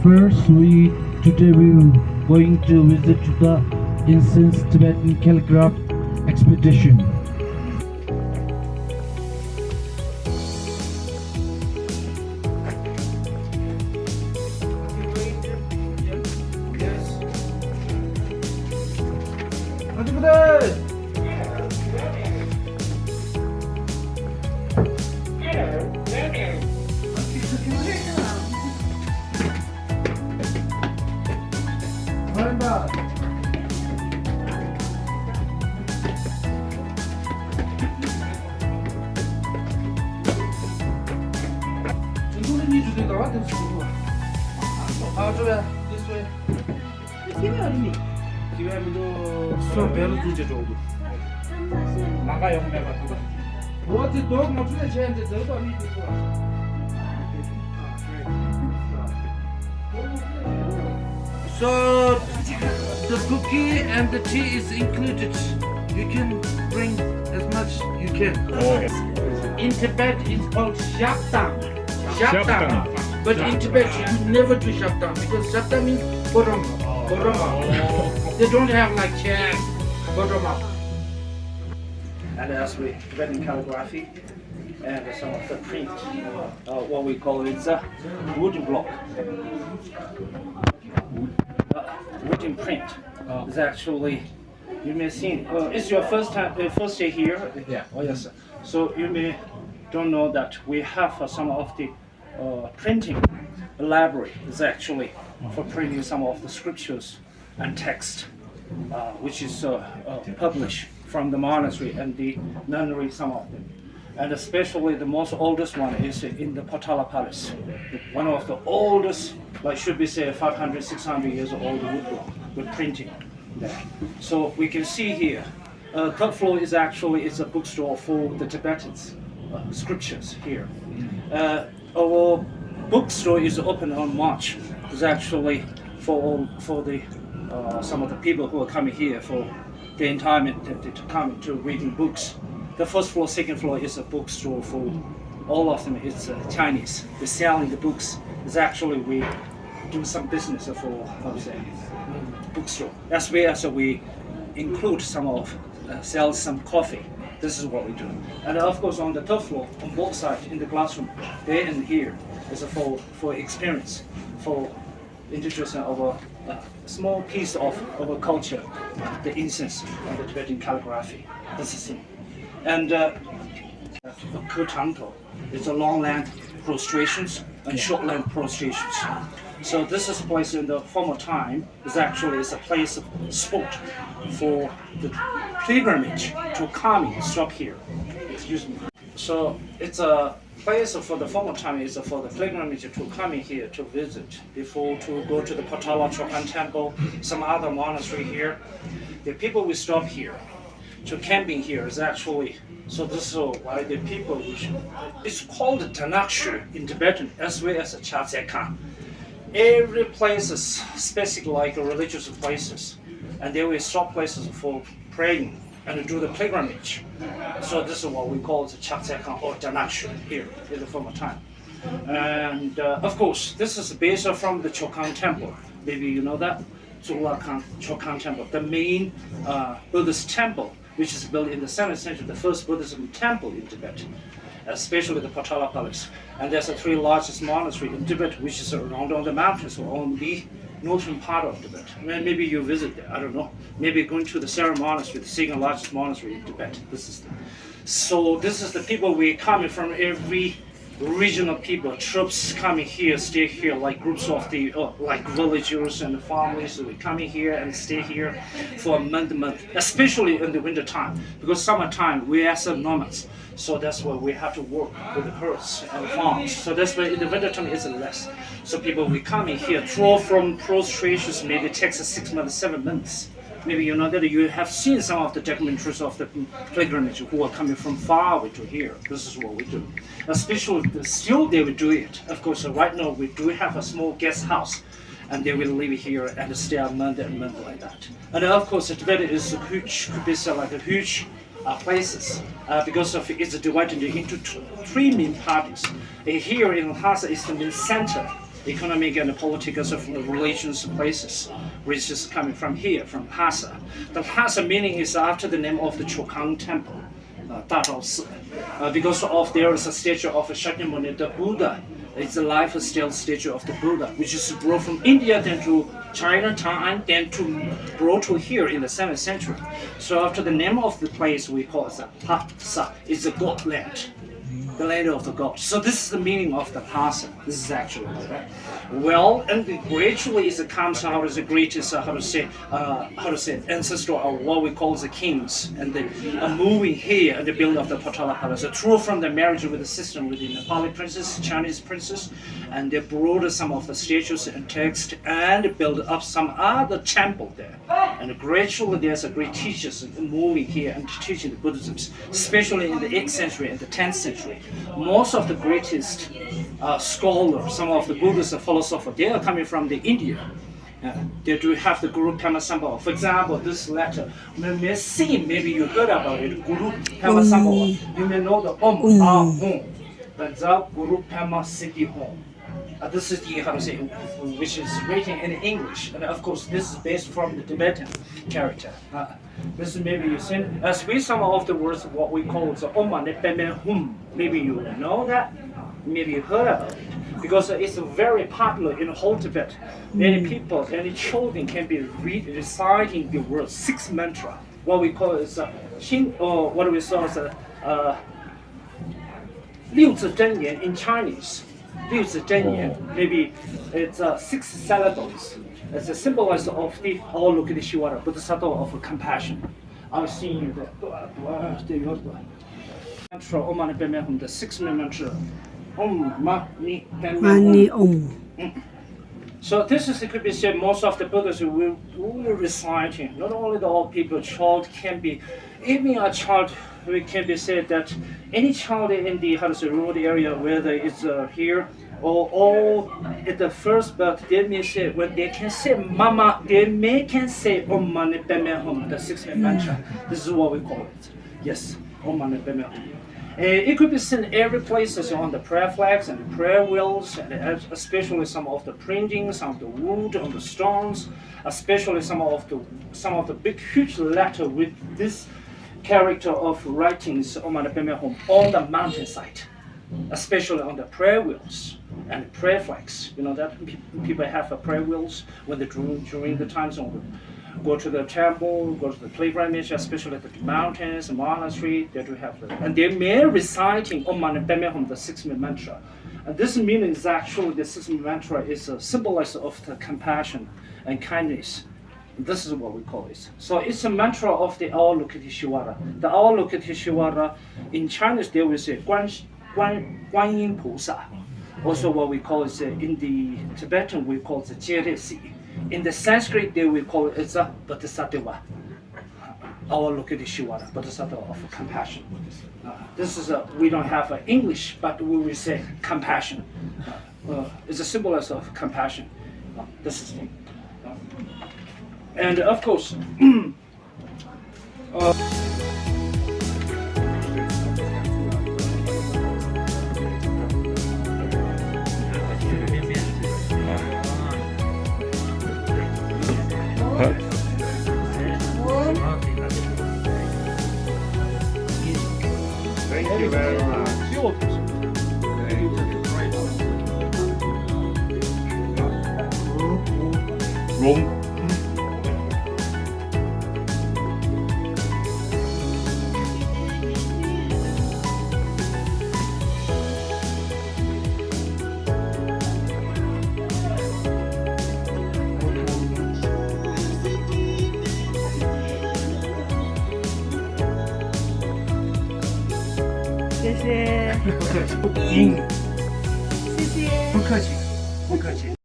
first, today we're going to visit the incense Tibetan calligraphy expedition. This way. 기회도 수업 배로 주제 정도. 나가 영매 같은 거. 뭐지 또 무슨 제한테 저도 안 믿고. So the cookie and the tea is included. You can bring as much you can. Okay. In Tibet it's called shaptang. Shaptang. But in Tibet you never do shaptang because shaptang means bottom. They don't have like chairs, bottom up. And as we Tibetan calligraphy and some of the print, what we call it's a wooden block. Wooden print is actually, you may see, it's your first day here. Yeah. Oh yes. Sir. So you may don't know that we have some of the printing library is actually for printing some of the scriptures and text, which is published from the monastery and the nunnery, some of them. And especially the most oldest one is in the Potala Palace. One of the oldest, like should be say 500, 600 years old woodblock with printing there. So we can see here, third floor is actually a bookstore for the Tibetans, scriptures here. Our bookstore is open on March. It's actually for the some of the people who are coming here for the entire to come to reading books. The first floor, second floor is a bookstore for all of them. It's Chinese. They're selling the books. It's actually we do some business for how to say bookstore. That's where so we include some of sell some coffee. This is what we do. And of course on the third floor, on both sides in the classroom, there and here is for experience, for introducing our small piece of our culture, the incense and the Tibetan calligraphy. That's the thing. And Kutanto is a long land prostrations and short land prostrations. So this is a place in the former time is actually a place of sport for the pilgrimage to come and stop here. Excuse me. So it's a place for the former time is for the pilgrimage to come in here to visit before to go to the Potala Chokan temple, some other monastery here. The people will stop here. To camping here is actually, so this is why the people, it's called Tanakshu in Tibetan as well as a Chatsekan. Every place is specific like religious places, and there will stop places for praying and do the pilgrimage. So this is what we call the Chatsekan or Tanakshu here in the former time. And of course, this is based from the Chokan temple. Maybe you know that, Chokan temple, the main Buddhist temple, which is built in the 7th century, the first Buddhism temple in Tibet, especially the Potala Palace. And there's the three largest monastery in Tibet, which is around on the mountains or on the northern part of Tibet. Maybe you visit there, I don't know. Maybe going to the Sera Monastery, the second largest monastery in Tibet. So this is the people we coming from every regional people, troops coming here, stay here, like groups of the like villagers and families we coming here and stay here for a month, especially in the winter time, because summertime we are some nomads, so that's why we have to work with the herds and farms. So that's why in the winter time it's less. So people we coming here, draw from prostrations, maybe takes 6 months, 7 months. Maybe you know that you have seen some of the documentaries of the pilgrimage who are coming from far away to here. This is what we do. Especially still they will do it. Of course, right now we do have a small guest house, and they will live here and stay a month and month like that. And of course, Tibet is a huge, could be like a huge places because of it's divided into three main parties. Here in Lhasa is the main center. economic and political relations places, which is coming from here, from Lhasa. The Lhasa meaning is after the name of the Chokang temple, Dazhao because of there is a statue of Shakyamuni, the Buddha. It's a life-still statue of the Buddha, which is brought from India, then to China, Taiwan, then brought to here in the 7th century. So after the name of the place, we call it Lhasa. It's a god land, the land of the gods. So this is the meaning of the Lhasa. This is actually right. Well, and gradually it comes out as the greatest ancestor of what we call the kings, and they are moving here and the building of the Potala Palace. So through from the marriage with the system with the Nepali princess, Chinese princess, and they brought some of the statues and text and built up some other temple there. And gradually there's a great teachers moving here and teaching the Buddhism, especially in the 8th century and the 10th century. Most of the greatest scholars, some of the Buddhist philosophers, they are coming from the India. They do have the Guru Pema Sambhava. For example, this letter, you may see, maybe you heard about it, Guru Pema Sambhava. You may know the Om Ah Hum, but the Guru Pema Siddhi Hum. This is the which is written in English, and of course this is based from the Tibetan character. This is maybe you see, as with some of the words what we call the Om Mani Padme Hum. Maybe you know that, maybe you heard about it, because it's very popular in the whole Tibet. Many people, any children can be reciting the words 6 mantra. What we call is or what we saw as 六字真言 in Chinese. 六字真言, maybe it's 6 syllables. It's a symbolizer of the Avalokiteshvara, Bodhisattva of compassion. I've seen you there. Mantra Om Mani Padme Hum, the 6th mantra. Om Mani Padme Hum. So this is, it could be said, most of the Buddhists will reciting. Not only the old people, child can be, even a child, it can be said that any child in the rural area, whether it's here or at the first birth, they may say, when they can say Mama, they can say Om Mani Padme Hum, the 6th mantra. This is what we call it. Yes, Om Mani Padme Hum. It could be seen every places on the prayer flags and the prayer wheels, and especially some of the printings on the wood, on the stones, especially some of the big huge letter with this character of writings Om Mani Padme Hum on the mountainside, especially on the prayer wheels and prayer flags. You know that people have prayer wheels when they during the times on go to the temple, go to the pilgrimage, especially the mountains, monastery, they do have that. And they may reciting Om Mani Padme Hum, the 6th mantra. And this meaning is actually the 6th mantra is a symbolizer of the compassion and kindness. This is what we call it. So it's a mantra of the Avalokiteshvara. The Avalokiteshvara, in Chinese they will say Guanyin Pusa. Also what we call it, in the Tibetan we call it Jeresi. In the Sanskrit, they will call it a Bodhisattva, Avalokiteshvara, Bodhisattva of compassion. This is we don't have English, but we will say compassion. It's a symbol of compassion. This is it. And of course, Thank you very much. Room. Thank you. 不客气，不客气。